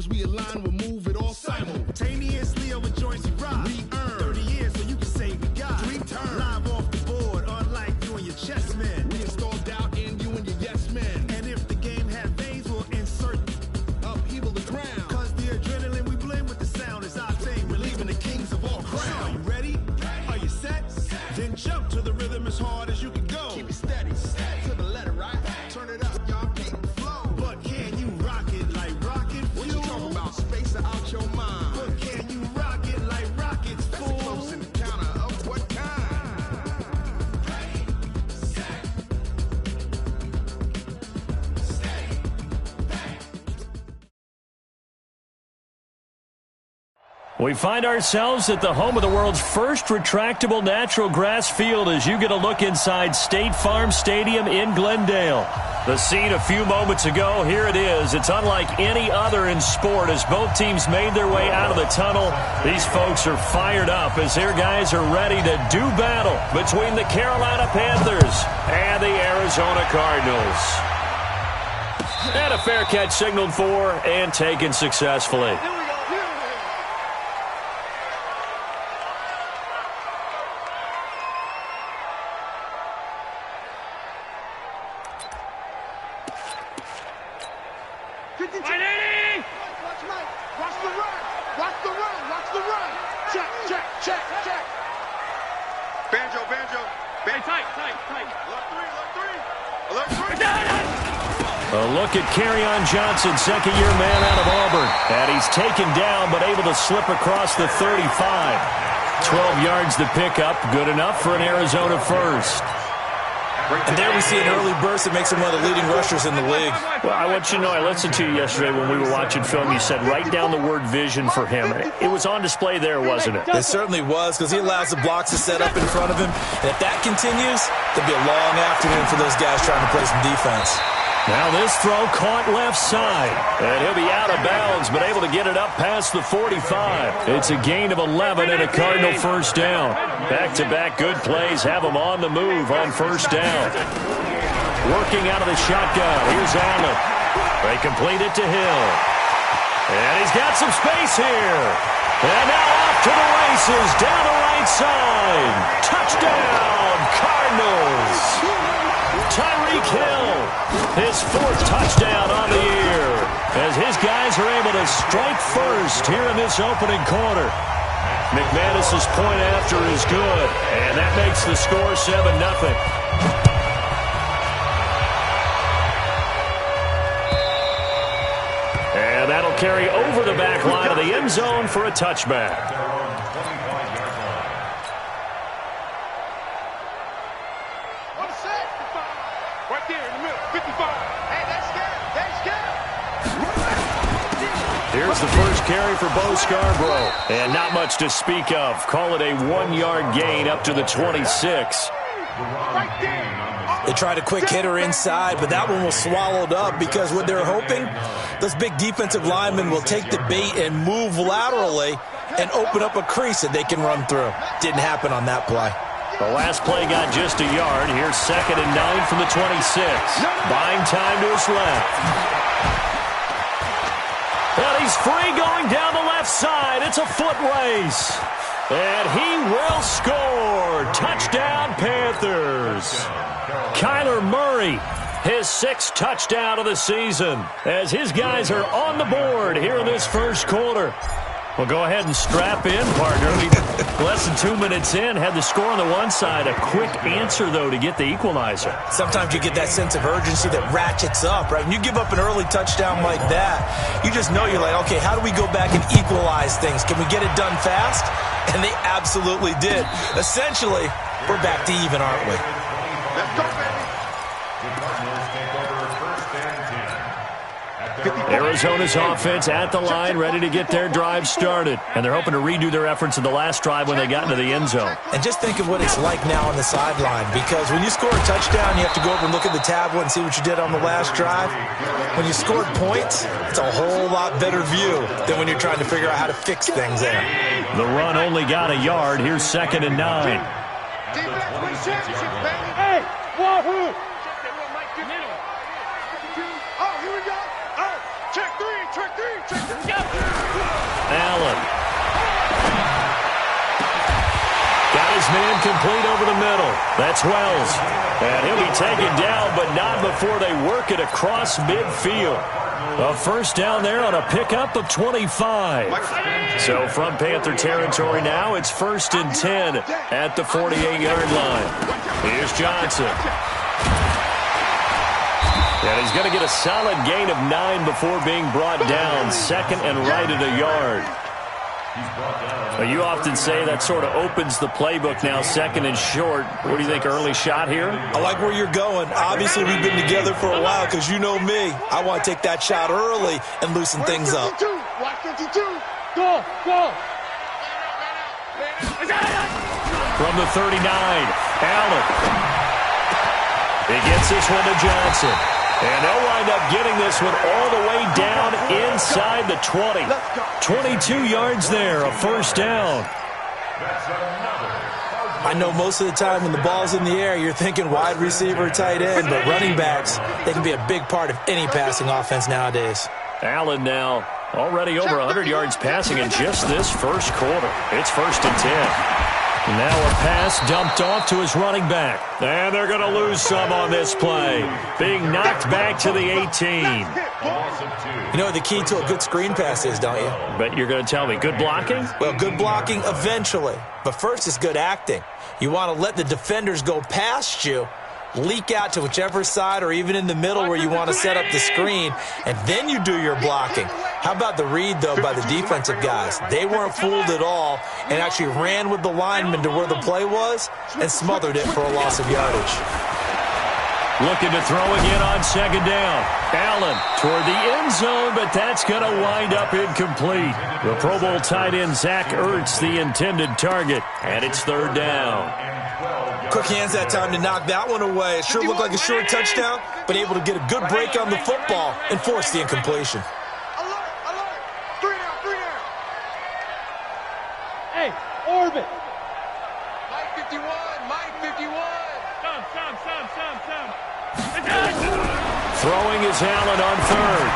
As we align, we'll move it all simultaneously over joints we rock. We earn 30 years, so you can say we got 3 turns. Live off the board, unlike you and your chess men. We install doubt in you and your yes men. And if the game had veins, we'll insert upheaval the ground. Cause the adrenaline we blend with the sound is our thing. We're leaving the kings of all crowns. So are you ready? Are you set? Then jump to the rhythm as hard as you can go. Keep it steady, to the letter, right? Turn it up, y'all, keep the flow. But can you rock it like rocket fuel? What you talking about? Space out your mind. But can you rock it like rockets, fool? That's a close encounter of what kind? Ready, set, steady, bang. We find ourselves at the home of the world's first retractable natural grass field as you get a look inside State Farm Stadium in Glendale. The scene a few moments ago, here it is. It's unlike any other in sport as both teams made their way out of the tunnel. These folks are fired up as their guys are ready to do battle between the Carolina Panthers and the Arizona Cardinals. And a fair catch signaled for and taken successfully. A look at Kerryon Johnson, second-year man out of Auburn. And he's taken down but able to slip across the 35. 12 yards to pick up, good enough for an Arizona first. And there we see an early burst that makes him one of the leading rushers in the league. Well, I want you to know, I listened to you yesterday when we were watching film. You said write down the word vision for him. It was on display there, wasn't it? It certainly was, because he allows the blocks to set up in front of him. And if that continues, there'll be a long afternoon for those guys trying to play some defense. Now this throw caught left side. And he'll be out of bounds, but able to get it up past the 45. It's a gain of 11 and a Cardinal first down. Back-to-back good plays have him on the move on first down. Working out of the shotgun. Here's Allen. They complete it to Hill. And he's got some space here. And now off to the races. Down the right side. Touchdown, Cardinals. Tyreek Hill, his 4th touchdown on the year, as his guys are able to strike first here in this opening quarter. McManus's point after is good, and that makes the score 7-0. And that'll carry over the back line of the end zone for a touchback. Here's the first carry for Bo Scarborough. And not much to speak of. Call it a 1-yard gain up to the 26. They tried a quick hitter inside, but that one was swallowed up because what they're hoping, those big defensive linemen will take the bait and move laterally and open up a crease that they can run through. Didn't happen on that play. The last play got just a yard. Here's 2nd and 9 from the 26. Buying time to his left. And he's free going down the left side. It's a foot race. And he will score. Touchdown, Panthers. Kyler Murray, his 6th touchdown of the season, as his guys are on the board here in this first quarter. Well, go ahead and strap in, partner. Less than 2 minutes in, had the score on the one side. A quick answer, though, to get the equalizer. Sometimes you get that sense of urgency that ratchets up, right? When you give up an early touchdown like that, you just know you're like, okay, how do we go back and equalize things? Can we get it done fast? And they absolutely did. Essentially, we're back to even, aren't we? Let's go, baby. Arizona's offense at the line, ready to get their drive started. And they're hoping to redo their efforts in the last drive when they got into the end zone. And just think of what it's like now on the sideline, because when you score a touchdown, you have to go over and look at the tablet and see what you did on the last drive. When you scored points, it's a whole lot better view than when you're trying to figure out how to fix things there. The run only got a yard. Here's 2nd and 9. Hey, wahoo! Oh, here we go. Oh, check three, check three, check three. Allen. Got his man complete over the middle. That's Wells. And he'll be taken down, but not before they work it across midfield. A first down there on a pickup of 25. So from Panther territory now, it's 1st and 10 at the 48-yard line. Here's Johnson. And he's going to get a solid gain of 9 before being brought down. Second and right at a yard. Well, you often say that sort of opens the playbook now, 2nd and short. What do you think, early shot here? I like where you're going. Obviously, we've been together for a while because you know me. I want to take that shot early and loosen things up. Go, go. From the 39, Allen. He gets this one to Johnson. And they'll wind up getting this one all the way down inside the 20. 22 yards there, a first down. I know most of the time when the ball's in the air, you're thinking wide receiver, tight end, but running backs, they can be a big part of any passing offense nowadays. Allen now already over 100 yards passing in just this first quarter. It's 1st and 10. Now a pass dumped off to his running back. And they're going to lose some on this play. Being knocked back to the 18. You know what the key to a good screen pass is, don't you? But you're going to tell me, good blocking? Well, good blocking eventually. But first is good acting. You want to let the defenders go past you, leak out to whichever side or even in the middle where you want to set up the screen, and then you do your blocking. How about the read, though, by the defensive guys? They weren't fooled at all and actually ran with the lineman to where the play was and smothered it for a loss of yardage. Looking to throw again on 2nd down. Allen toward the end zone, but that's going to wind up incomplete. The Pro Bowl tight end Zach Ertz, the intended target, and it's 3rd down. Quick hands that time to knock that one away. It sure looked like a short touchdown, but able to get a good break on the football and force the incompletion. Hey, orbit. Mike 51, Mike 51. Some. Throwing is Allen on 3rd.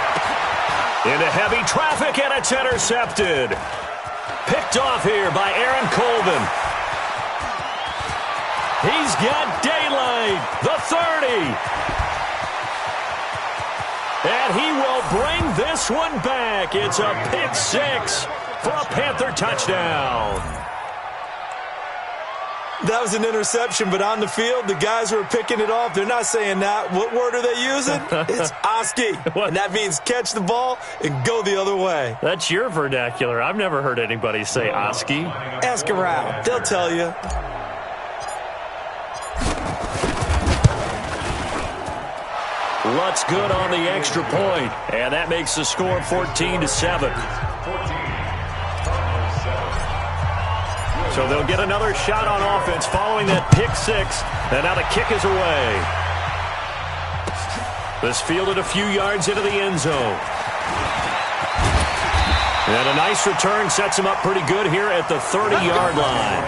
Into heavy traffic, and it's intercepted. Picked off here by Aaron Colvin. He's got daylight, the 30. And he will bring this one back. It's a pick 6 for a Panther touchdown. That was an interception, but on the field, the guys who are picking it off, they're not saying that. What word are they using? It's Oski, and that means catch the ball and go the other way. That's your vernacular. I've never heard anybody say Oski. Ask around. They'll tell you. Lutz good on the extra point, and that makes the score 14-7. So they'll get another shot on offense following that pick 6, and now the kick is away. This fielded a few yards into the end zone. And a nice return sets him up pretty good here at the 30-yard line.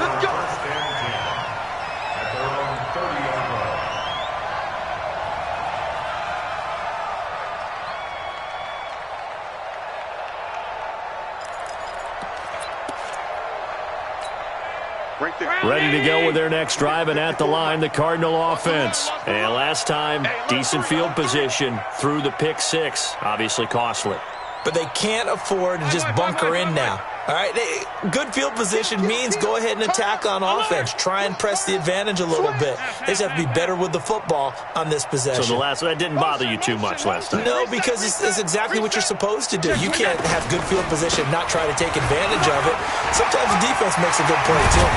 Ready to go with their next drive, and at the line, the Cardinal offense. And last time, decent field position through the pick 6. Obviously costly. But they can't afford to just bunker in now. All right, good field position means go ahead and attack on offense. Try and press the advantage a little bit. They just have to be better with the football on this possession. So that didn't bother you too much last time? No, because it's exactly what you're supposed to do. You can't have good field position and not try to take advantage of it. Sometimes the defense makes a good play, too.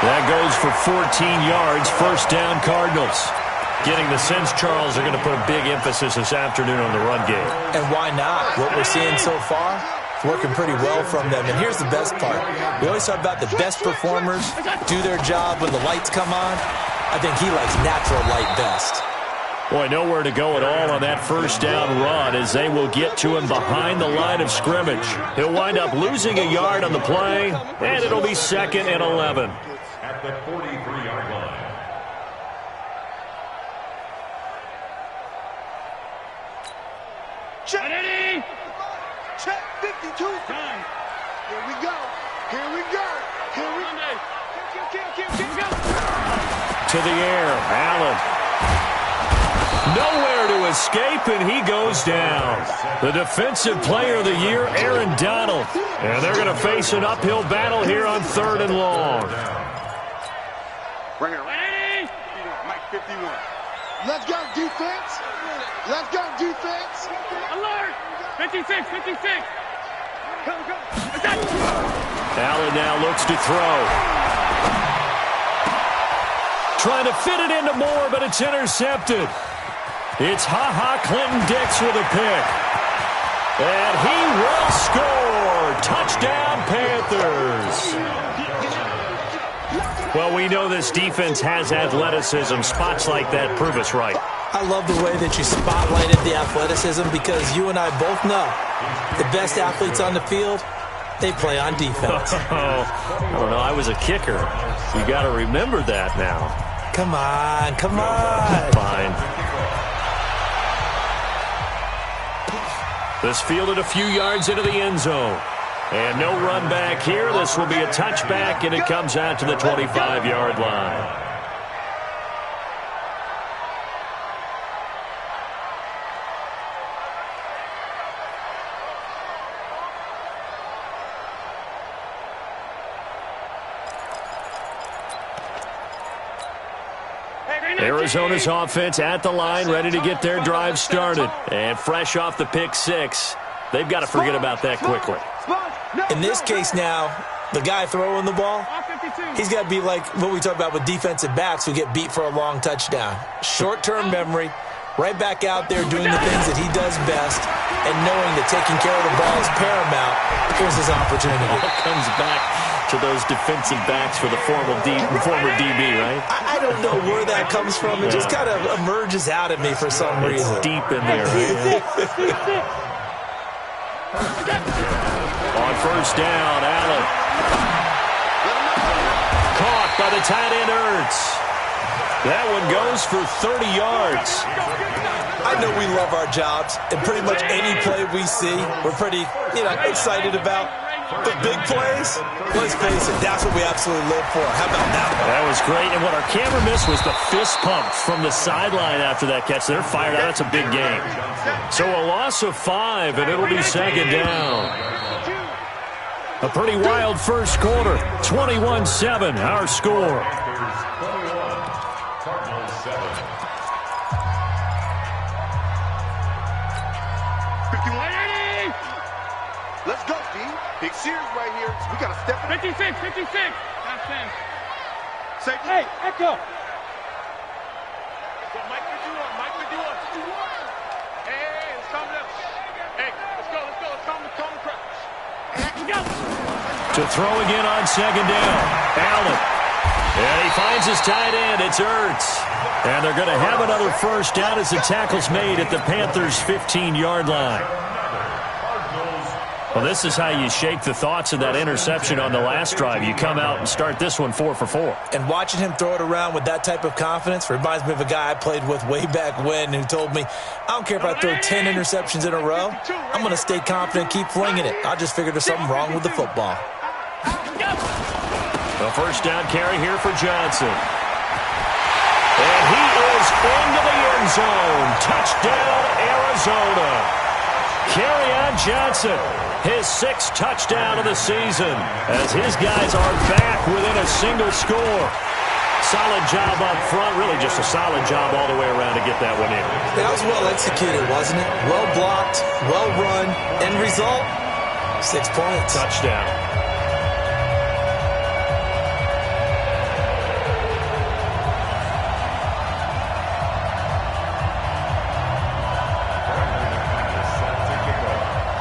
That goes for 14 yards. First down, Cardinals. Getting the sense, Charles, they're going to put a big emphasis this afternoon on the run game. And why not? What we're seeing so far, it's working pretty well from them. And here's the best part. We always talk about the best performers do their job when the lights come on. I think he likes natural light best. Boy, nowhere to go at all on that first down run as they will get to him behind the line of scrimmage. He'll wind up losing a yard on the play, and it'll be 2nd and 11. At the 43-yard line. Check. Check 50. 52. Here we go. Here we go. Here we go. To the air, Allen. Nowhere to escape, and he goes down. The Defensive Player of the Year, Aaron Donald. And they're going to face an uphill battle here on 3rd and long. Bring it around. Mike 51. Let's go, defense. Let's go, defense. Alert! 56, 56. Come. Allen now looks to throw. Trying to fit it into Moore, but it's intercepted. It's Clinton-Dix with a pick. And he will score. Touchdown, Panthers. Well, we know this defense has athleticism. Spots like that prove us right. I love the way that you spotlighted the athleticism because you and I both know the best athletes on the field, they play on defense. I don't know. I was a kicker. You got to remember that now. Come on. Fine. This fielded a few yards into the end zone. And no run back here. This will be a touchback, and it comes out to the 25-yard line. Arizona's offense at the line, ready to get their drive started. And fresh off the pick six, they've got to forget about that quickly. In this case now, the guy throwing the ball, he's got to be like what we talk about with defensive backs who get beat for a long touchdown. Short-term memory, right back out there doing the things that he does best, and knowing that taking care of the ball is paramount. Here's his opportunity. It comes back to those defensive backs for the former DB, right? I don't know where that comes from. It just kind of emerges out of me for some reason. It's deep in there, right? On first down, Allen. Caught by the tight end, Ertz. That one goes for 30 yards. I know we love our jobs, and pretty much any play we see, we're pretty, excited about. The big plays, let's face it, that's what we absolutely live for. How about that one? That was great, and what our camera missed was the fist pump from the sideline after that catch. They're fired out. That's a big game. So a loss of 5, and it'll be second down. A pretty wild first quarter. 21-7, our score. Let's go, D. Big series right here. We got to step it. 56, 56. That's him. Safety. Hey, Echo. Mike 51, Mike 51. Hey, it's coming up. Hey, let's go. Let's calm the crowd. To throw again on second down. Allen. And he finds his tight end. It's Ertz. And they're going to have another first down as the tackle's made at the Panthers' 15-yard line. Well, this is how you shake the thoughts of that interception on the last drive. You come out and start this one 4 for 4. And watching him throw it around with that type of confidence reminds me of a guy I played with way back when who told me, I don't care if I throw 10 interceptions in a row. I'm going to stay confident, keep flinging it. I just figured there's something wrong with the football. A first down carry here for Johnson. And he is into the end zone. Touchdown, Arizona. Kerryon Johnson, his 6th touchdown of the season, as his guys are back within a single score. Solid job up front, really just a solid job all the way around to get that one in. That was well executed, wasn't it? Well blocked, well run. End result, 6 points. Touchdown.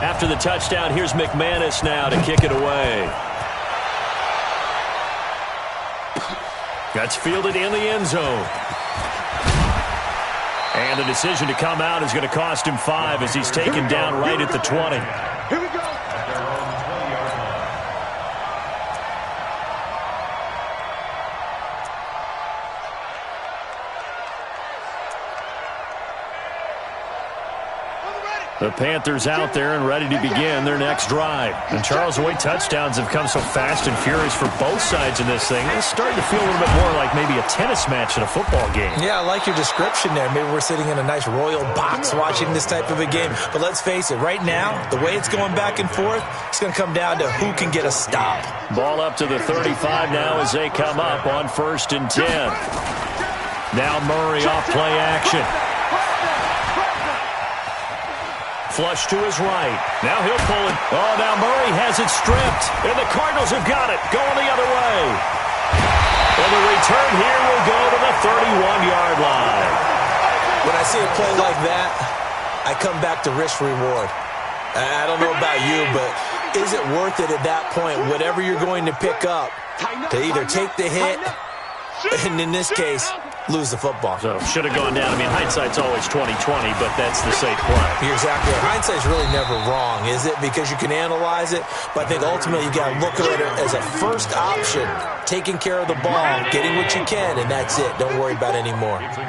After the touchdown, here's McManus now to kick it away. That's fielded in the end zone. And the decision to come out is going to cost him 5 as he's taken down right at the 20. Here we go. The Panthers out there and ready to begin their next drive. And Charles, the way touchdowns have come so fast and furious for both sides in this thing, it's starting to feel a little bit more like maybe a tennis match in a football game. Yeah, I like your description there. Maybe we're sitting in a nice royal box watching this type of a game. But let's face it, right now, the way it's going back and forth, it's going to come down to who can get a stop. Ball up to the 35 now as they come up on 1st and 10. Now Murray off play action. Flush to his right. Now he'll pull it. Oh, now Murray has it stripped. And the Cardinals have got it. Going the other way. And the return here will go to the 31-yard line. When I see a play like that, I come back to risk-reward. I don't know about you, but is it worth it at that point, whatever you're going to pick up, to either take the hit, and in this case, lose the football? So should have gone down. I mean, hindsight's always 20/20, but that's the safe play. You're exactly right. Hindsight's really never wrong, is it? Because you can analyze it, but I think ultimately you got to look at it as a first option, taking care of the ball, getting what you can, and that's it. Don't worry about any more. 56.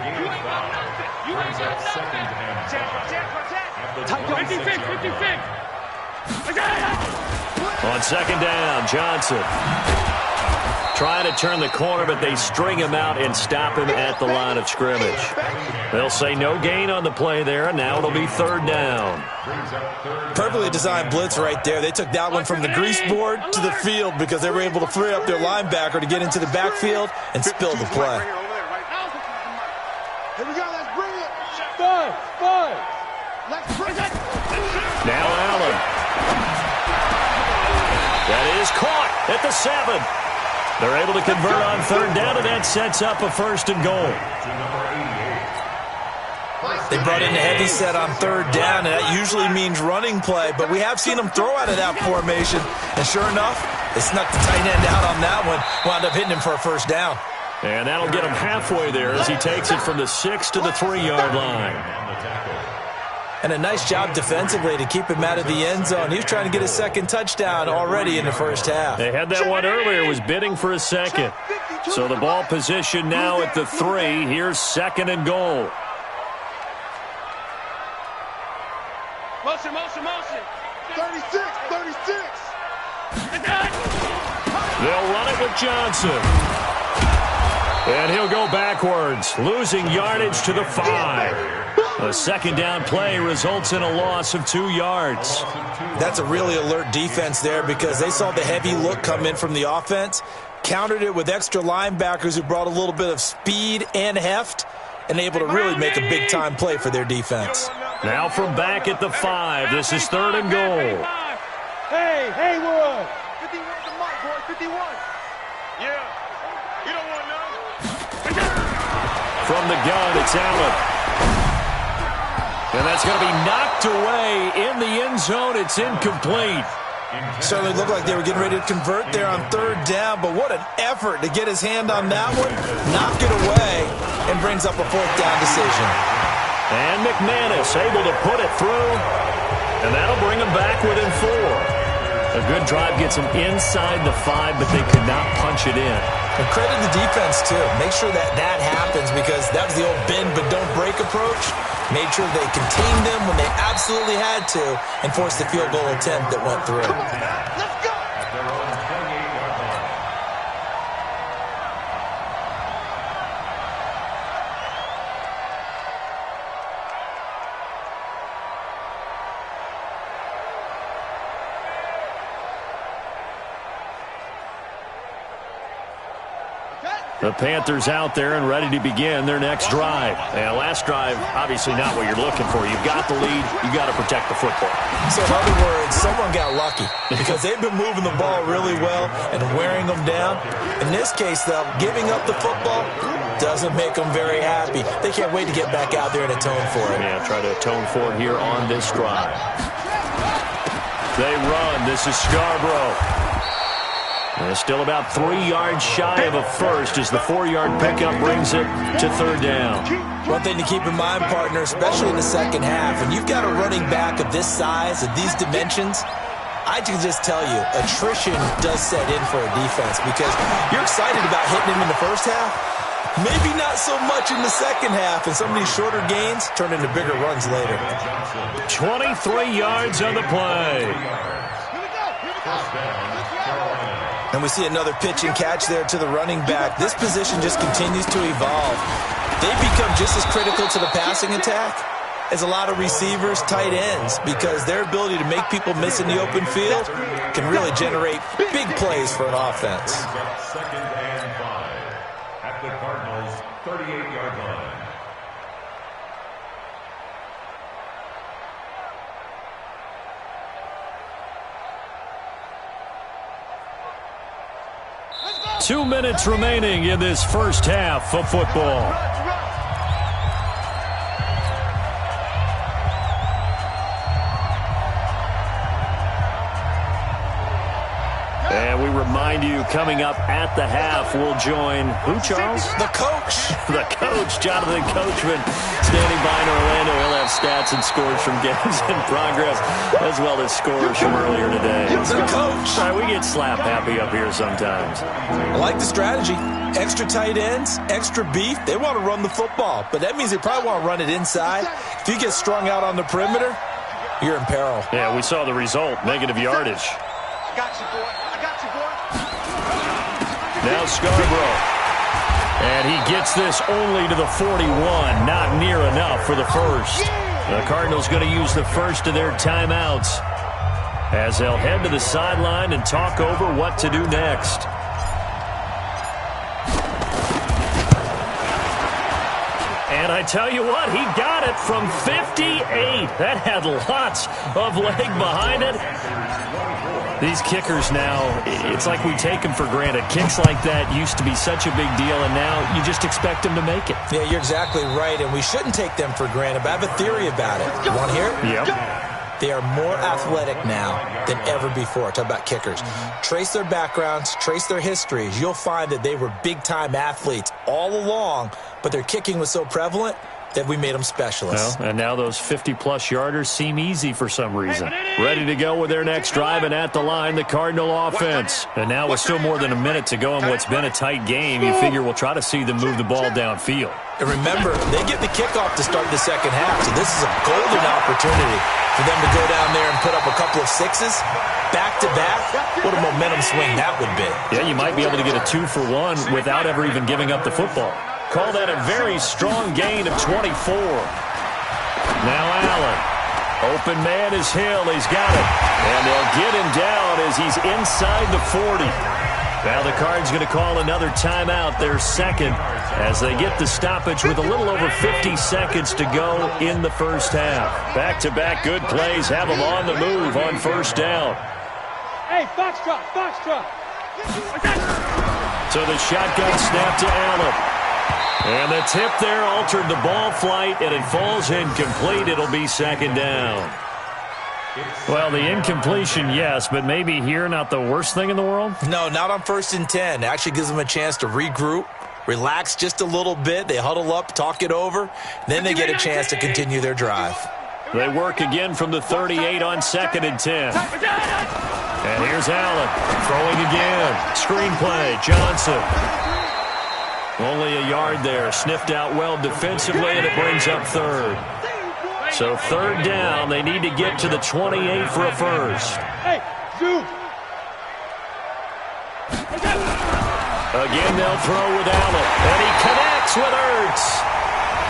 On 2nd down, Johnson trying to turn the corner, but they string him out and stop him at the line of scrimmage. They'll say no gain on the play there, and now it'll be 3rd down. Perfectly designed blitz right there. They took that one from the grease board to the field because they were able to free up their linebacker to get into the backfield and spill the play. Here we go, let's bring it. Five. Let's bring it. Now Allen. That is caught at the 7. They're able to convert on 3rd down, and that sets up a 1st and goal. They brought in the heavy set on 3rd down, and that usually means running play, but we have seen them throw out of that formation, and sure enough, they snuck the tight end out on that one, wound up hitting him for a 1st down. And that'll get him halfway there as he takes it from the 6 to the 3-yard line. And a nice job defensively to keep him out of the end zone. He was trying to get his 2nd touchdown already in the 1st half. They had that one earlier, was bidding for a 2nd. So the ball position now at the 3. Here's 2nd and goal. Motion. 36. They'll run it with Johnson. And he'll go backwards, losing yardage to the 5. A 2nd down play results in a loss of 2 yards. That's a really alert defense there because they saw the heavy look come in from the offense, countered it with extra linebackers who brought a little bit of speed and heft, and able to really make a big-time play for their defense. Now from back at the 5, this is 3rd and goal. Hey, Haywood. 51's the mark, boy. 51. Yeah. You don't want none. From the gun, it's Allen. And that's going to be knocked away in the end zone. It's incomplete. Certainly looked like they were getting ready to convert there on 3rd down, but what an effort to get his hand on that one, knock it away, and brings up a 4th down decision. And McManus able to put it through, and that'll bring him back within 4. A good drive gets him inside the 5, but they could not punch it in. And credit the defense, too. Make sure that happens because that was the old bend but don't break approach. Made sure they contained them when they absolutely had to and forced the field goal attempt that went through. Let's go. The Panthers out there and ready to begin their next drive. And last drive, obviously not what you're looking for. You've got the lead. You've got to protect the football. So in other words, someone got lucky because they've been moving the ball really well and wearing them down. In this case, though, giving up the football doesn't make them very happy. They can't wait to get back out there and atone for it. Yeah, try to atone for it here on this drive. They run. This is Scarborough. And still about 3 yards shy of a first as the 4-yard pickup brings it to 3rd down. One thing to keep in mind, partner, especially in the second half, when you've got a running back of this size, of these dimensions, I can just tell you, attrition does set in for a defense because you're excited about hitting him in the first half, Maybe not so much in the second half, and some of these shorter gains turn into bigger runs later. 23 yards on the play. And we see another pitch and catch there to the running back. This position just continues to evolve. They've become just as critical to the passing attack as a lot of receivers, tight ends, because their ability to make people miss in the open field can really generate big plays for an offense. Second and 5 at the Cardinals' 38-yard line. Let's go. 2 minutes remaining in this first half of football. And we remind you, coming up at the half, we'll join who, Charles? The coach. The coach, Jonathan Coachman, standing by in Orlando. He'll have stats and scores from games in progress, as well as scores from earlier today. The coach. All right, we get slap happy up here sometimes. I like the strategy. Extra tight ends, extra beef. They want to run the football, but that means they probably want to run it inside. If you get strung out on the perimeter, you're in peril. Yeah, we saw the result, negative yardage. Got you, boy. I got you, boy. Now Scarborough. And he gets this only to the 41. Not near enough for the first. The Cardinals going to use the first of their timeouts as they'll head to the sideline and talk over what to do next. And I tell you what, he got it from 58. That had lots of leg behind it. These kickers now, it's like we take them for granted. Kicks like that used to be such a big deal, and now you just expect them to make it. Yeah, you're exactly right, and we shouldn't take them for granted, but I have a theory about it. You want to hear it? Yep. They are more athletic now than ever before. Talk about kickers. Trace their backgrounds, trace their histories. You'll find that they were big-time athletes all along, but their kicking was so prevalent that we made them specialists. Well, and now those 50-plus yarders seem easy for some reason. Ready to go with their next drive, and at the line, the Cardinal offense. And now with still more than a minute to go in what's been a tight game, you figure we'll try to see them move the ball downfield. And remember, they get the kickoff to start the second half, so this is a golden opportunity for them to go down there and put up a couple of sixes back-to-back. What a momentum swing that would be. Yeah, you might be able to get a 2-for-1 without ever even giving up the football. Call that a very strong gain of 24. Now Allen. Open man is Hill. He's got it. And they'll get him down as he's inside the 40. Now the Cards going to call another timeout, their second, as they get the stoppage with a little over 50 seconds to go in the first half. Back-to-back good plays have them on the move on first down. Hey, foxtrot, foxtrot. So the shotgun snap to Allen. And the tip there altered the ball flight, and it falls incomplete. It'll be second down. Well, the incompletion, yes, but maybe here not the worst thing in the world? No, not on 1st and 10. Actually gives them a chance to regroup, relax just a little bit. They huddle up, talk it over. Then they get a chance to continue their drive. They work again from the 38 on 2nd and 10. And here's Allen throwing again. Screenplay, Johnson. Only a yard there. Sniffed out well defensively, and it brings up third. So third down. They need to get to the 28 for a first. Hey, zoom. Again, they'll throw with Allen. And he connects with Ertz.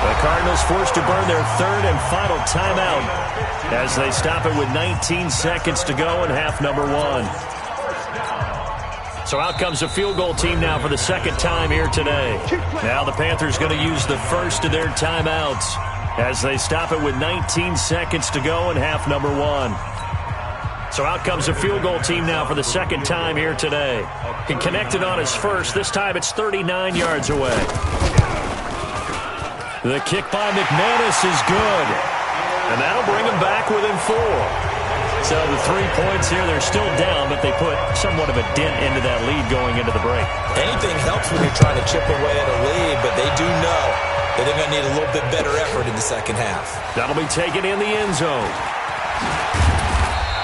The Cardinals forced to burn their third and final timeout as they stop it with 19 seconds to go in half number one. So out comes the field goal team now for the second time here today. Now the Panthers going to use the first of their timeouts as they stop it with 19 seconds to go in half number one. So out comes the field goal team now for the second time here today. He connected on his first. This time it's 39 yards away. The kick by McManus is good. And that'll bring them back within 4. So the 3 points here, they're still down, but they put somewhat of a dent into that lead going into the break. Anything helps when you're trying to chip away at a lead, but they do know that they're going to need a little bit better effort in the second half. That'll be taken in the end zone.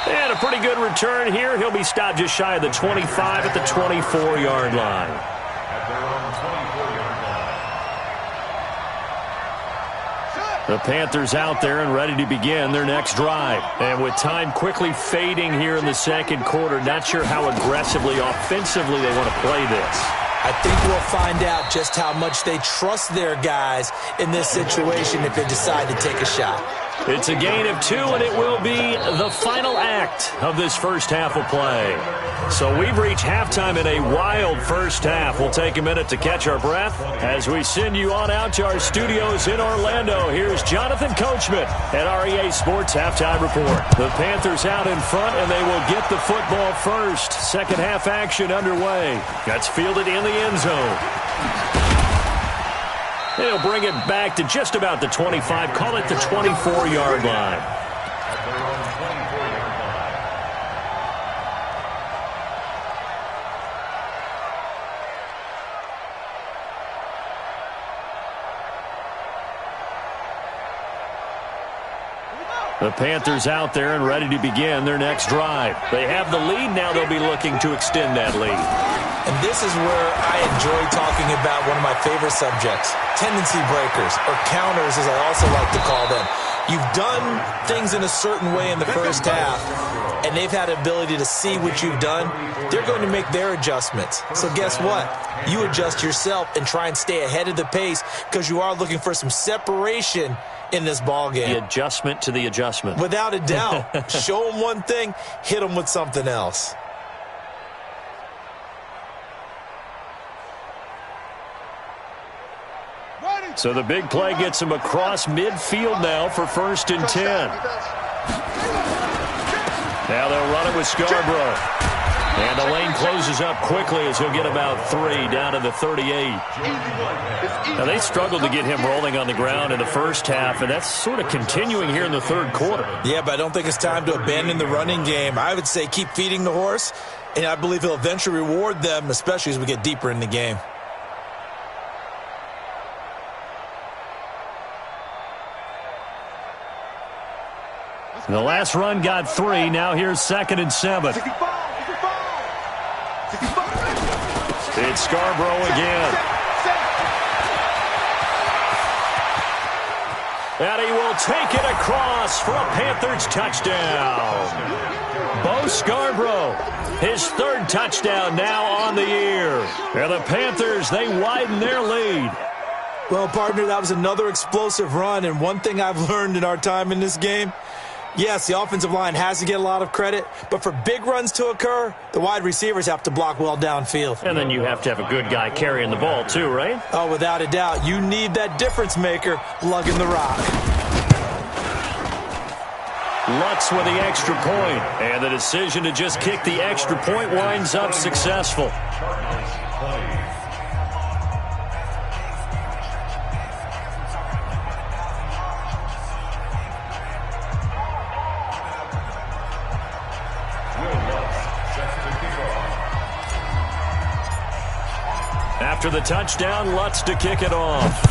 And a pretty good return here. He'll be stopped just shy of the 25 at the 24-yard line. At their own 24-yard line, The Panthers out there and ready to begin their next drive. And with time quickly fading here in the second quarter, not sure how aggressively, offensively they want to play this. I think we'll find out just how much they trust their guys in this situation if they decide to take a shot. It's a gain of 2, and it will be the final act of this first half of play. So we've reached halftime in a wild first half. We'll take a minute to catch our breath as we send you on out to our studios in Orlando. Here's Jonathan Coachman at REA Sports Halftime Report. The Panthers out in front, and they will get the football first. Second half action underway. That's fielded in the end zone. They'll bring it back to just about the 25, call it the 24-yard line. The Panthers out there and ready to begin their next drive. They have the lead now. They'll be looking to extend that lead. And this is where I enjoy talking about one of my favorite subjects, tendency breakers, or counters as I also like to call them. You've done things in a certain way in the first half, and they've had the ability to see what you've done. They're going to make their adjustments. So guess what? You adjust yourself and try and stay ahead of the pace because you are looking for some separation in this ball game. The adjustment to the adjustment. Without a doubt. Show them one thing, hit them with something else. So the big play gets him across midfield now for 1st and 10. Now they'll run it with Scarborough. And the lane closes up quickly as he'll get about 3 down to the 38. Now they struggled to get him rolling on the ground in the first half, and that's sort of continuing here in the third quarter. Yeah, but I don't think it's time to abandon the running game. I would say keep feeding the horse, and I believe he'll eventually reward them, especially as we get deeper in the game. The last run got 3. Now here's 2nd and 7. It's Scarborough again. And he will take it across for a Panthers touchdown. Bo Scarborough, his 3rd touchdown now on the year. And the Panthers, they widen their lead. Well, partner, that was another explosive run, and one thing I've learned in our time in this game, yes, the offensive line has to get a lot of credit, but for big runs to occur, the wide receivers have to block well downfield. And then you have to have a good guy carrying the ball too, right? Oh, without a doubt. You need that difference maker lugging the rock. Lutz with the extra point, and the decision to just kick the extra point winds up successful. After the touchdown, Lutz to kick it off.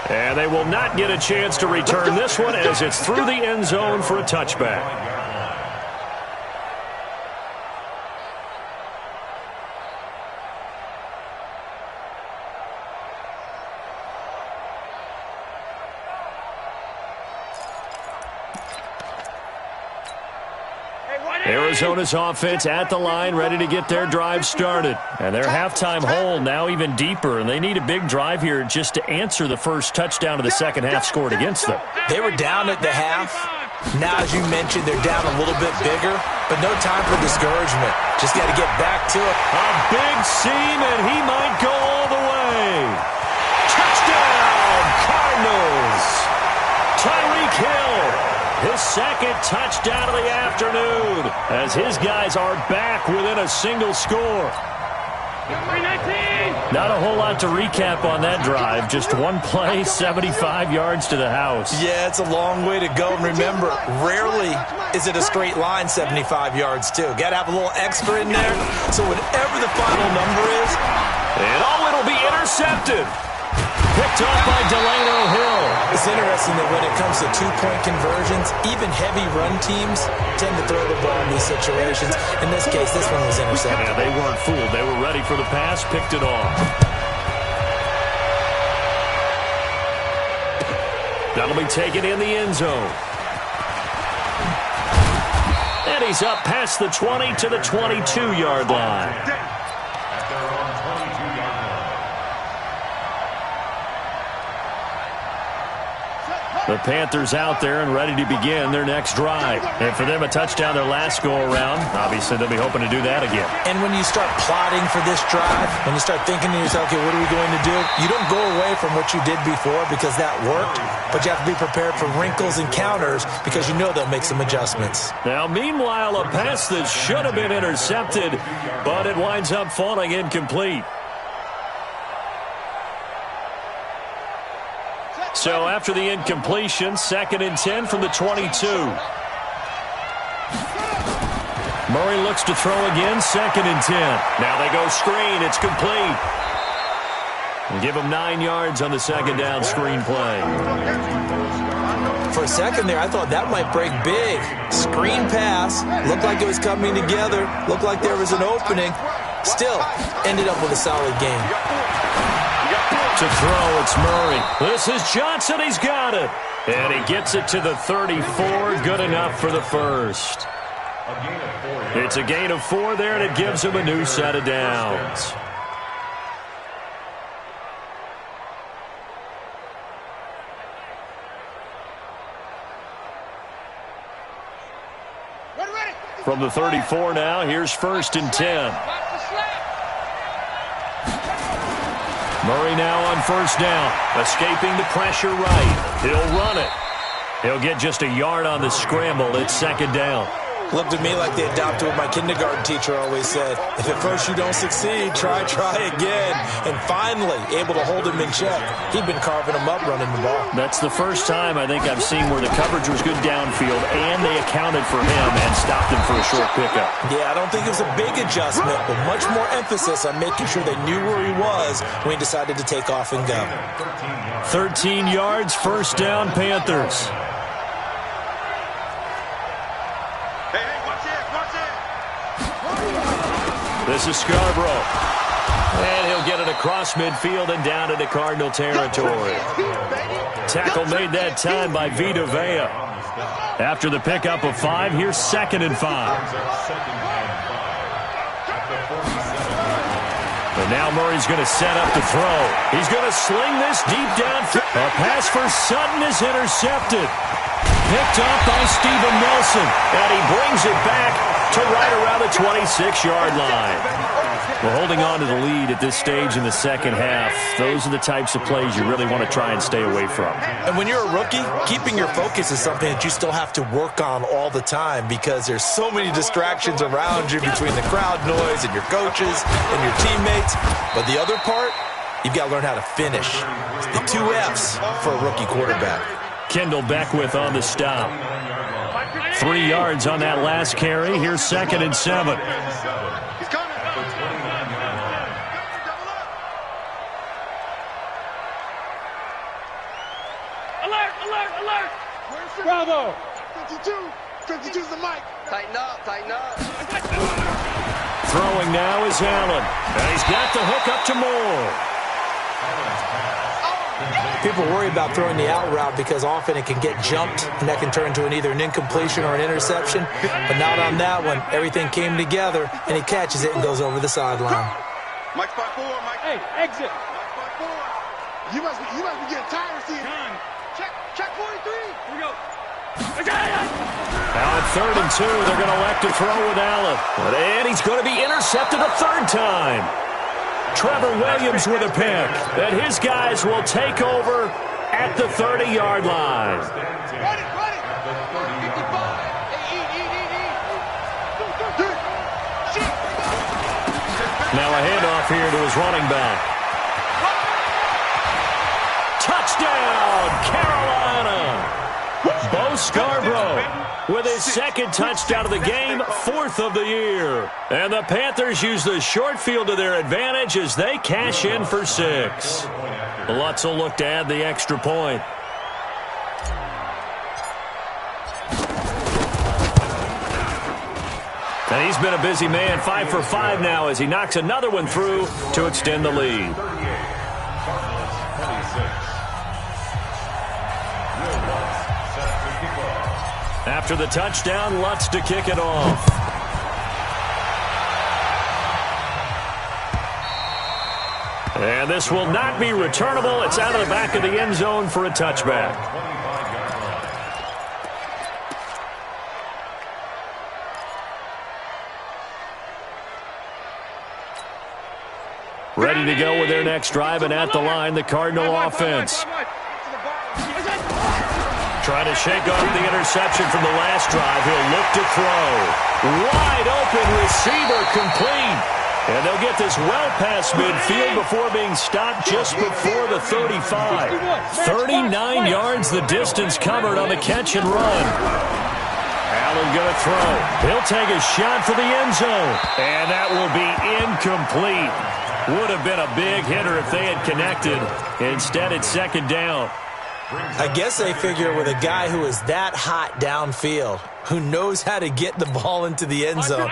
And they will not get a chance to return this one as it's through the end zone for a touchback. Arizona's offense at the line, ready to get their drive started. And their halftime hole now even deeper, and they need a big drive here just to answer the first touchdown of the second half scored against them. They were down at the half. Now, as you mentioned, they're down a little bit bigger, but no time for discouragement. Just got to get back to it. A big seam, and he might go all the way. Touchdown, Cardinals. Tyreek Hill. His 2nd touchdown of the afternoon as his guys are back within a single score. Not a whole lot to recap on that drive. Just one play, 75 yards to the house. Yeah, it's a long way to go. And remember, rarely is it a straight line 75 yards, too. Got to have a little extra in there. So whatever the final number is. And it'll be intercepted. Picked up by Delano Hill. It's interesting that when it comes to two-point conversions, even heavy run teams tend to throw the ball in these situations. In this case, this one was intercepted. Yeah, they weren't fooled. They were ready for the pass, picked it off. That'll be taken in the end zone. And he's up past the 20 to the 22-yard line. At their own 22-yard line. The Panthers out there and ready to begin their next drive. And for them, a touchdown their last go-around. Obviously, they'll be hoping to do that again. And when you start plotting for this drive, when you start thinking to yourself, okay, what are we going to do? You don't go away from what you did before because that worked, but you have to be prepared for wrinkles and counters because you know they'll make some adjustments. Now, meanwhile, a pass that should have been intercepted, but it winds up falling incomplete. So after the incompletion, 2nd and 10 from the 22. Murray looks to throw again, 2nd and 10. Now they go screen. It's complete. And give him 9 yards on the 2nd down screen play. For a second there, I thought that might break big. Screen pass. Looked like it was coming together. Looked like there was an opening. Still, ended up with a solid game. To throw, it's Murray. This is Johnson. He's got it. And he gets it to the 34. Good enough for the first. It's a gain of 4 there, and it gives him a new set of downs. From the 34 now, here's 1st and 10. Murray now on 1st down, escaping the pressure right. He'll run it. He'll get just a yard on the scramble. It's 2nd down. Looked to me like they adopted what my kindergarten teacher always said. If at first you don't succeed, try again. And finally, able to hold him in check. He'd been carving him up running the ball. That's the first time I think I've seen where the coverage was good downfield and they accounted for him and stopped him for a short pickup. Yeah, I don't think it was a big adjustment, but much more emphasis on making sure they knew where he was when he decided to take off and go. 13 yards, 1st down, Panthers. This is Scarborough. And he'll get it across midfield and down into Cardinal territory. Tackle made that time by Vita Vea. After the pickup of 5, here's 2nd and 5. And now Murray's going to set up to throw. He's going to sling this deep downfield. A pass for Sutton is intercepted. Picked up by Steven Nelson. And he brings it back to right around the 26-yard line. We're holding on to the lead at this stage in the 2nd half. Those are the types of plays you really want to try and stay away from. And when you're a rookie, keeping your focus is something that you still have to work on all the time because there's so many distractions around you between the crowd noise and your coaches and your teammates. But the other part, you've got to learn how to finish. It's the 2 F's for a rookie quarterback. Kendall Beckwith on the stop. 3 yards on that last carry. Here's 2nd and 7. Bravo! 52's the mic. Tighten up. Throwing now is Allen. And he's got the hook up to Moore. People worry about throwing the out route because often it can get jumped, and that can turn into either an incompletion or an interception. But not on that one. Everything came together, and he catches it and goes over the sideline. Mike spot 4, Mike. Hey, exit. Mike spot 4. You must be getting tired of seeing him. Check 43. Here we go. Now at 3rd and 2, they're going to elect to throw with Allen. And he's going to be intercepted a 3rd time. Trevor Williams with a pick. And his guys will take over at the 30-yard line. Run it. 55. Now a handoff here to his running back. Touchdown, Carolina! Bo Scarborough with his 2nd touchdown of the game, 4th of the year. And the Panthers use the short field to their advantage as they cash in for 6. Lutz will look to add the extra point. And he's been a busy man, 5 for 5 now as he knocks another one through to extend the lead. After the touchdown, Lutz to kick it off. And this will not be returnable. It's out of the back of the end zone for a touchback. Ready to go with their next drive, and at the line, the Cardinal offense. Trying to shake off the interception from the last drive. He'll look to throw. Wide open receiver, complete. And they'll get this well past midfield before being stopped just before the 35. 39 yards the distance covered on the catch and run. Allen going to throw. He'll take a shot for the end zone. And that will be incomplete. Would have been a big hitter if they had connected. Instead, it's second down. I guess they figure with a guy who is that hot downfield, who knows how to get the ball into the end zone,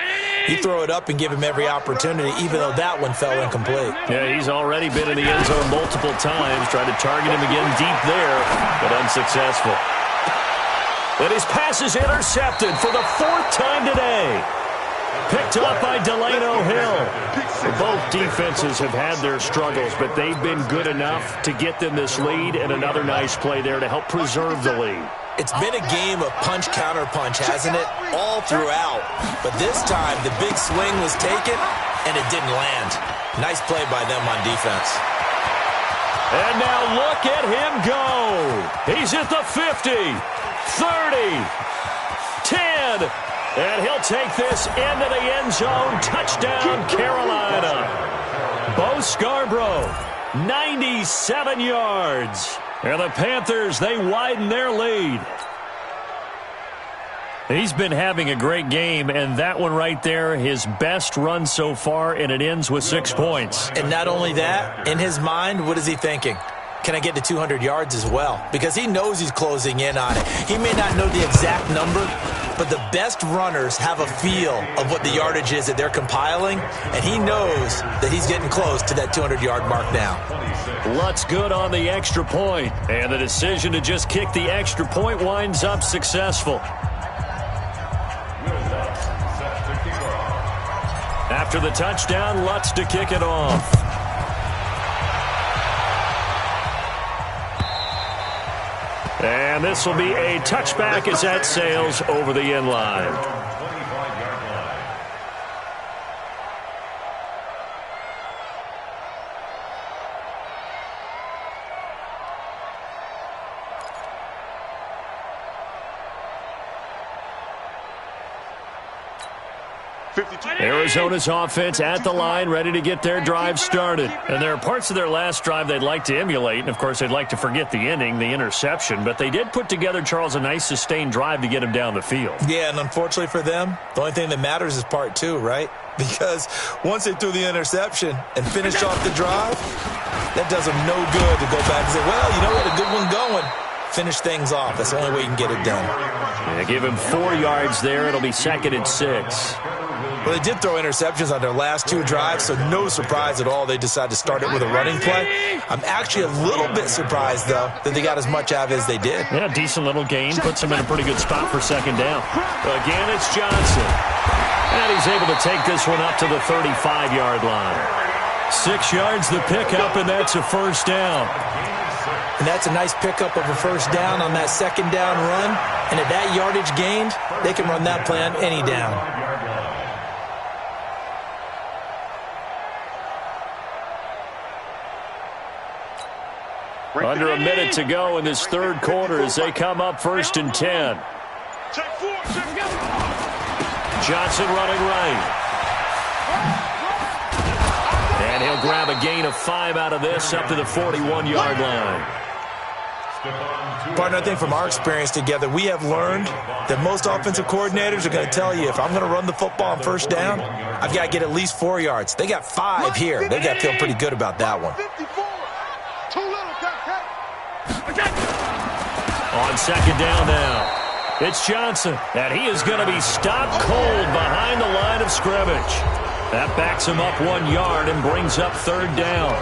you throw it up and give him every opportunity, even though that one fell incomplete. Yeah, he's already been in the end zone multiple times, trying to target him again deep there, but unsuccessful. And his pass is intercepted for the 4th time today. Picked up by Delano Hill. Both defenses have had their struggles, but they've been good enough to get them this lead, and another nice play there to help preserve the lead. It's been a game of punch-counter-punch, hasn't it? All throughout. But this time, the big swing was taken, and it didn't land. Nice play by them on defense. And now look at him go. He's at the 50, 30, 10. And he'll take this into the end zone. Touchdown, Carolina. Bo Scarborough, 97 yards. And the Panthers, they widen their lead. He's been having a great game, and that one right there, his best run so far, and it ends with 6 points. And not only that, in his mind, what is he thinking? Can I get to 200 yards as well? Because he knows he's closing in on it. He may not know the exact number, but the best runners have a feel of what the yardage is that they're compiling, and he knows that he's getting close to that 200-yard mark now. Lutz good on the extra point, and the decision to just kick the extra point winds up successful. After the touchdown, Lutz to kick it off. And this will be a touchback as that sails over the end line. Arizona's offense at the line, ready to get their drive started. And there are parts of their last drive they'd like to emulate. And, of course, they'd like to forget the inning, the interception. But they did put together, Charles, a nice sustained drive to get him down the field. Yeah, and unfortunately for them, the only thing that matters is part 2, right? Because once they threw the interception and finished off the drive, that does them no good to go back and say, well, you know what, a good one going. Finish things off. That's the only way you can get it done. Yeah, give him 4 yards there. It'll be 2nd and 6. Well, they did throw interceptions on their last 2 drives, so no surprise at all they decided to start it with a running play. I'm actually a little bit surprised, though, that they got as much out of it as they did. Yeah, decent little gain. Puts them in a pretty good spot for 2nd down. Again, it's Johnson. And he's able to take this one up to the 35-yard line. 6 yards the pickup, and that's a 1st down. And that's a nice pickup of a 1st down on that 2nd down run. And at that yardage gained, they can run that play on any down. Under a minute to go in this 3rd quarter as they come up 1st and 10. Johnson running right. And he'll grab a gain of 5 out of this up to the 41-yard line. Partner, I think from our experience together, we have learned that most offensive coordinators are going to tell you, if I'm going to run the football on 1st down, I've got to get at least 4 yards. They got 5 here. They got to feel pretty good about that one. On 2nd down now, it's Johnson, and he is going to be stopped cold behind the line of scrimmage. That backs him up 1 yard and brings up 3rd down.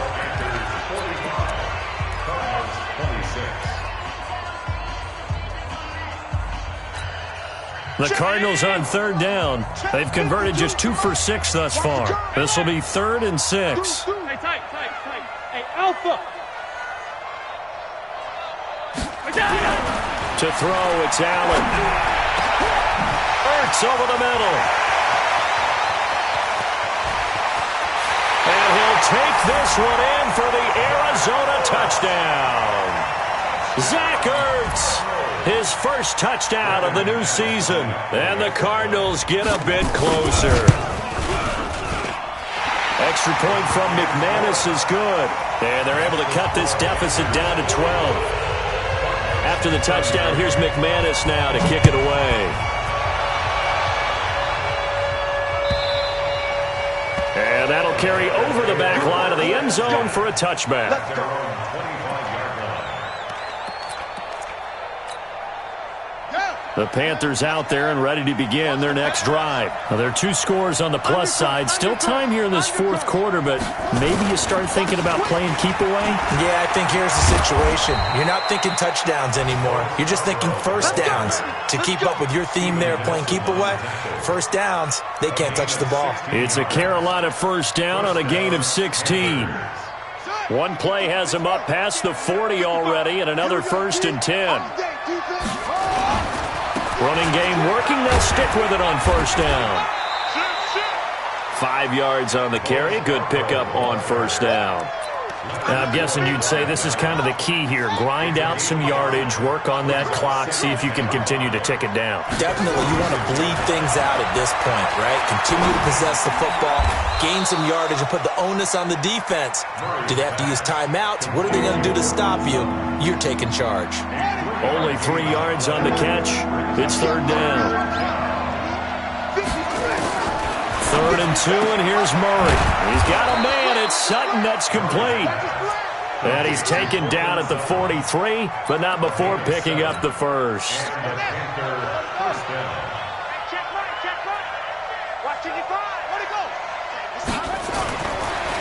The Cardinals on third down. They've converted just 2 for 6 thus far. This will be 3rd and 6. Hey, tight. Hey, Alpha. To throw, it's Allen. Ertz over the middle. And he'll take this one in for the Arizona touchdown. Zach Ertz, his first touchdown of the new season. And the Cardinals get a bit closer. Extra point from McManus is good. And they're able to cut this deficit down to 12. After the touchdown, here's McManus now to kick it away. And that'll carry over the back line of the end zone for a touchback. The Panthers out there and ready to begin their next drive. Now, there are 2 scores on the plus side. Still time here in this 4th quarter, but maybe you start thinking about playing keep away? Yeah, I think here's the situation. You're not thinking touchdowns anymore. You're just thinking first downs. To keep up with your theme there, playing keep away, first downs, they can't touch the ball. It's a Carolina first down on a gain of 16. One play has them up past the 40 already, and another 1st and 10. Running game working. They'll stick with it on first down. 5 yards on the carry. Good pickup on first down. Now, I'm guessing you'd say this is kind of the key here. Grind out some yardage, work on that clock, see if you can continue to tick it down. Definitely, you want to bleed things out at this point, right? Continue to possess the football, gain some yardage, and put the onus on the defense. Do they have to use timeouts? What are they going to do to stop you? You're taking charge. Only 3 yards on the catch. It's 3rd down. 3rd and 2, and here's Murray. He's got a man. It's Sutton. That's complete. And he's taken down at the 43, but not before picking up the first.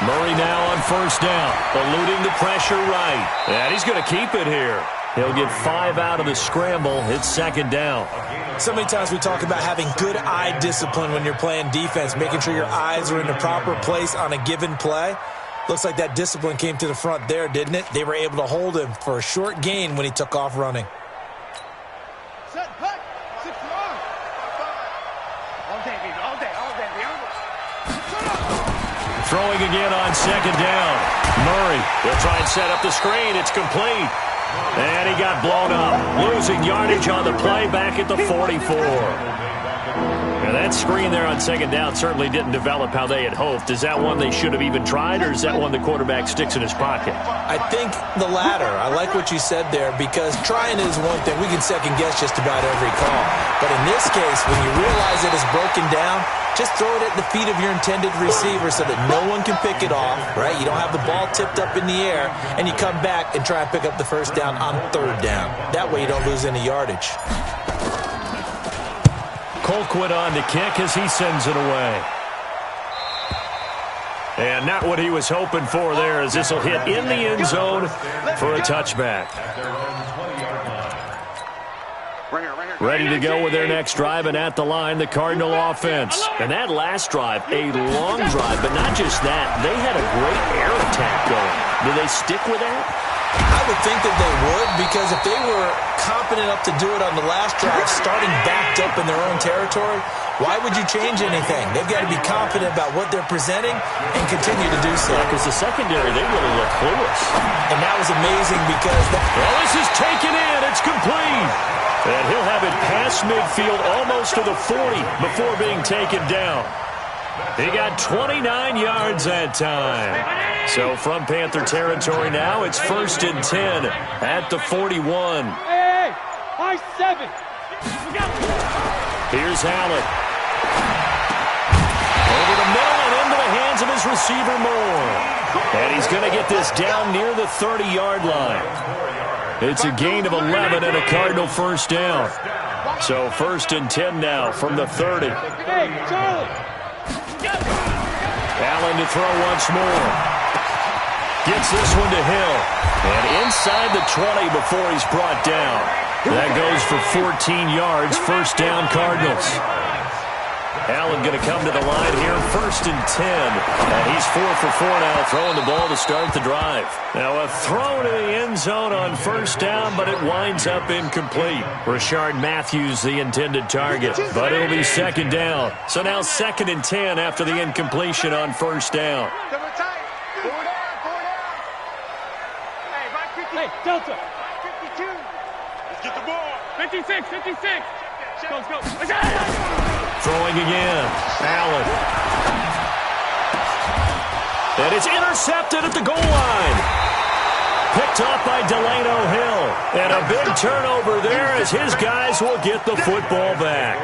Murray now on first down, eluding the pressure right. And he's going to keep it here. He'll get 5 out of the scramble. It's 2nd down. So many times we talk about having good eye discipline when you're playing defense, making sure your eyes are in the proper place on a given play. Looks like that discipline came to the front there, didn't it? They were able to hold him for a short gain when he took off running. Throwing again on 2nd down. Murray will try and set up the screen. It's complete. And he got blown up. Losing yardage on the play back at the 44. And that screen there on 2nd down certainly didn't develop how they had hoped. Is that one they should have even tried, or is that one the quarterback sticks in his pocket? I think the latter. I like what you said there, because trying is one thing. We can second guess just about every call. But in this case, when you realize it is broken down, just throw it at the feet of your intended receiver so that no one can pick it off, right? You don't have the ball tipped up in the air, and you come back and try and pick up the first down on 3rd down. That way you don't lose any yardage. Colquitt on to kick as he sends it away. And not what he was hoping for there, as this will hit in the end zone for a touchback. Ready to go with their next drive, and at the line, the Cardinal offense. And that last drive, a long drive, but not just that. They had a great air attack going. Do they stick with that? I would think that they would, because if they were confident enough to do it on the last drive, starting backed up in their own territory, why would you change anything? They've got to be confident about what they're presenting and continue to do so. Because the secondary, they really look clueless. And that was amazing because... Well, this is taken in. It's complete. And he'll have it past midfield almost to the 40 before being taken down. He got 29 yards that time. So from Panther territory now, it's 1st and 10 at the 41. Hey, high 7. Here's Allen. Over the middle and into the hands of his receiver Moore. And he's going to get this down near the 30-yard line. It's a gain of 11 and a Cardinal first down. So 1st and 10 now from the 30. Hey, Charlie. Allen to throw once more. Gets this one to Hill. And inside the 20 before he's brought down. That goes for 14 yards, first down Cardinals. Allen going to come to the line here, 1st and 10. And he's 4 for 4 now, throwing the ball to start the drive. Now a throw to the end zone on 1st down, but it winds up incomplete. Rashard Matthews, the intended target, but it'll be 2nd down. So now 2nd and 10 after the incompletion on 1st down. Hey, Delta. 52. Let's get the ball. 56, 56. Let's go. Throwing again. Allen. And it's intercepted at the goal line. Picked off by Delano Hill. And a big turnover there as his guys will get the football back.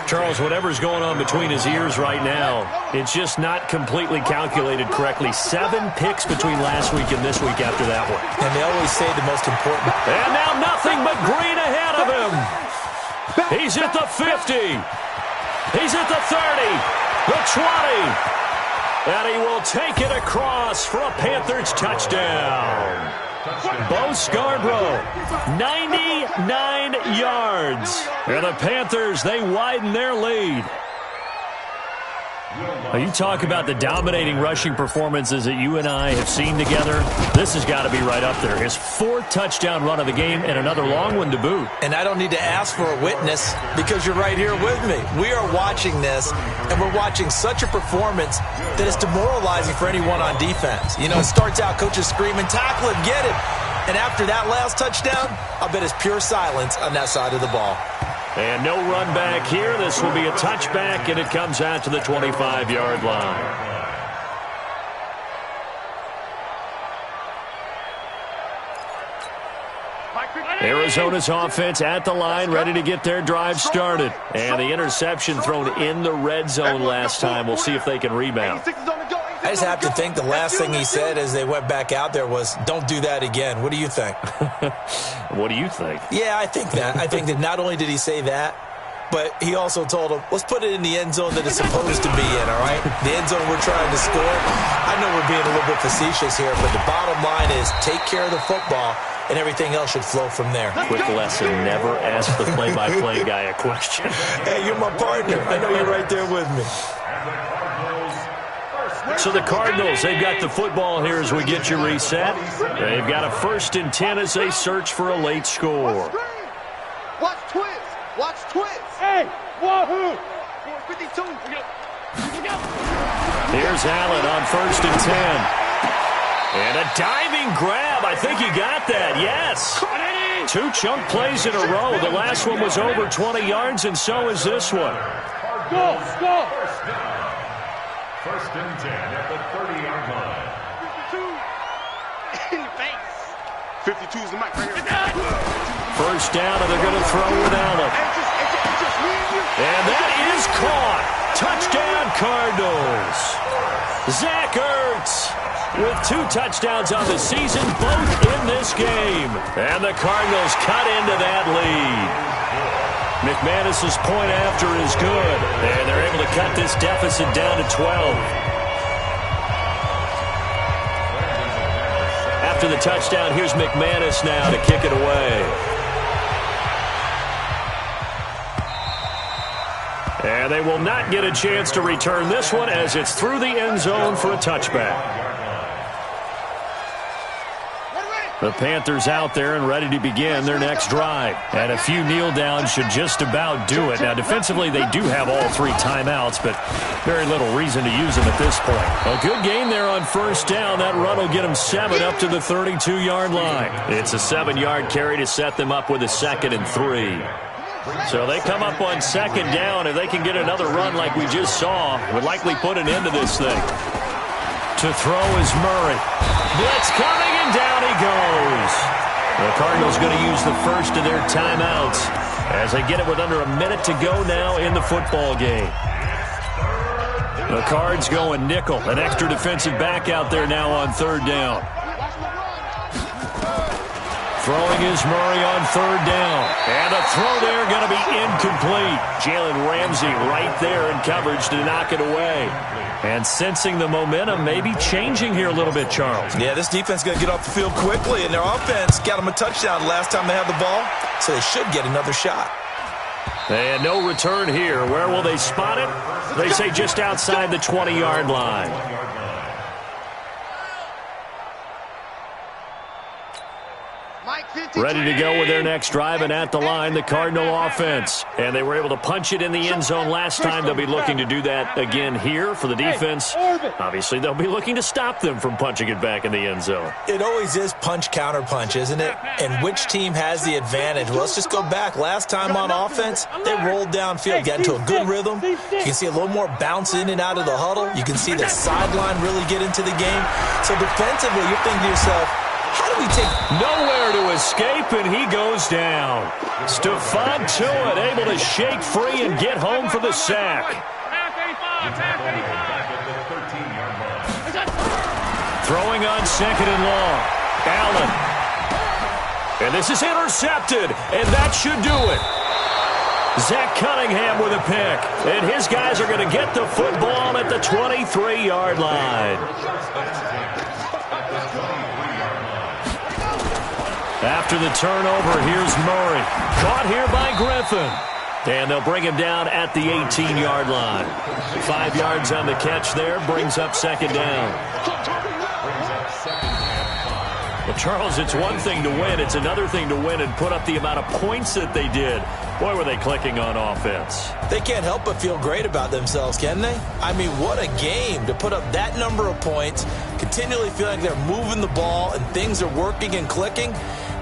Charles, whatever's going on between his ears right now, it's just not completely calculated correctly. 7 picks between last week and this week after that one. And they always say the most important. And now nothing but green ahead of him. He's at the 50. He's at the 30. The 20. And he will take it across for a Panthers touchdown. Bo Scarborough, 99 yards. And the Panthers, they widen their lead. Now you talk about the dominating rushing performances that you and I have seen together. This has got to be right up there. His 4th touchdown run of the game and another long one to boot. And I don't need to ask for a witness because you're right here with me. We are watching this, and we're watching such a performance that is demoralizing for anyone on defense. You know, it starts out coaches screaming, tackle him, get him. And after that last touchdown, I'll bet it's pure silence on that side of the ball. And no run back here. This will be a touchback, and it comes out to the 25-yard line. Arizona's offense at the line, ready to get their drive started. And the interception thrown in the red zone last time. We'll see if they can rebound. I just have to think the last thing he said as they went back out there was, don't do that again. What do you think? What do you think? Yeah, I think that. I think that not only did he say that, but he also told him, let's put it in the end zone that it's supposed to be in, all right? The end zone we're trying to score. I know we're being a little bit facetious here, but the bottom line is take care of the football, and everything else should flow from there. Quick lesson, never ask the play-by-play guy a question. Hey, you're my partner. I know you're right there with me. So the Cardinals, they've got the football here as we get you reset. They've got a 1st and 10 as they search for a late score. Watch twist. Watch twist. Hey, wahoo. 52. Here's Allen on 1st and 10. And a diving grab. I think he got that. Yes. 2 chunk plays in a row. The last one was over 20 yards, and so is this one. Go, go. 1st and 10 at the 30-yard line. 52. In the face. 52 is the mic right here. 1st down, and they're going to throw it Allen. And that is caught. Touchdown, Cardinals. Zach Ertz with 2 touchdowns on the season, both in this game. And the Cardinals cut into that lead. McManus's point after is good, and they're able to cut this deficit down to 12. After the touchdown, here's McManus now to kick it away. And they will not get a chance to return this one as it's through the end zone for a touchback. The Panthers out there and ready to begin their next drive. And a few kneel downs should just about do it. Now, defensively, they do have all 3 timeouts, but very little reason to use them at this point. A good game there on 1st down. That run will get them 7 up to the 32-yard line. It's a 7-yard carry to set them up with a 2nd and 3. So they come up on 2nd down. If they can get another run like we just saw, would likely put an end to this thing. To throw is Murray. Blitz coming, and down he goes. The Cardinals going to use the first of their timeouts as they get it with under a minute to go now in the football game. The Cards going nickel. An extra defensive back out there now on 3rd down. Throwing is Murray on third down. And a throw there going to be incomplete. Jalen Ramsey right there in coverage to knock it away. And sensing the momentum, maybe changing here a little bit, Charles. Yeah, this defense is going to get off the field quickly, and their offense got them a touchdown last time they had the ball, so they should get another shot. And no return here. Where will they spot it? They say just outside the 20-yard line. Ready to go with their next drive, and at the line, the Cardinal offense. And they were able to punch it in the end zone last time. They'll be looking to do that again here for the defense. Obviously, they'll be looking to stop them from punching it back in the end zone. It always is punch-counter-punch, isn't it? And which team has the advantage? Well, let's just go back. Last time on offense, they rolled downfield, got into a good rhythm. You can see a little more bounce in and out of the huddle. You can see the sideline really get into the game. So defensively, you're thinking to yourself, how do we take... Nowhere to escape, and he goes down. Stephon Tuitt able to shake free and get home for the sack. Throwing on second and long. Allen. And this is intercepted, and that should do it. Zach Cunningham with a pick. And his guys are going to get the football at the 23-yard line. After the turnover, here's Murray. Caught here by Griffin. And they'll bring him down at the 18-yard line. 5 yards on the catch there, brings up second down. Well, Charles, it's one thing to win. It's another thing to win and put up the amount of points that they did. Boy, were they clicking on offense. They can't help but feel great about themselves, can they? I mean, what a game to put up that number of points, continually feel like they're moving the ball and things are working and clicking.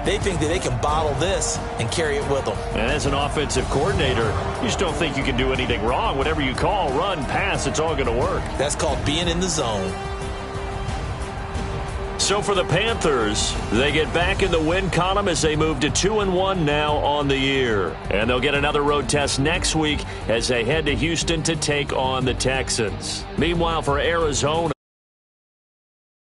They think that they can bottle this and carry it with them. And as an offensive coordinator, you just don't think you can do anything wrong. Whatever you call, run, pass, it's all going to work. That's called being in the zone. So for the Panthers, they get back in the win column as they move to 2-1 now on the year. And they'll get another road test next week as they head to Houston to take on the Texans. Meanwhile, for Arizona,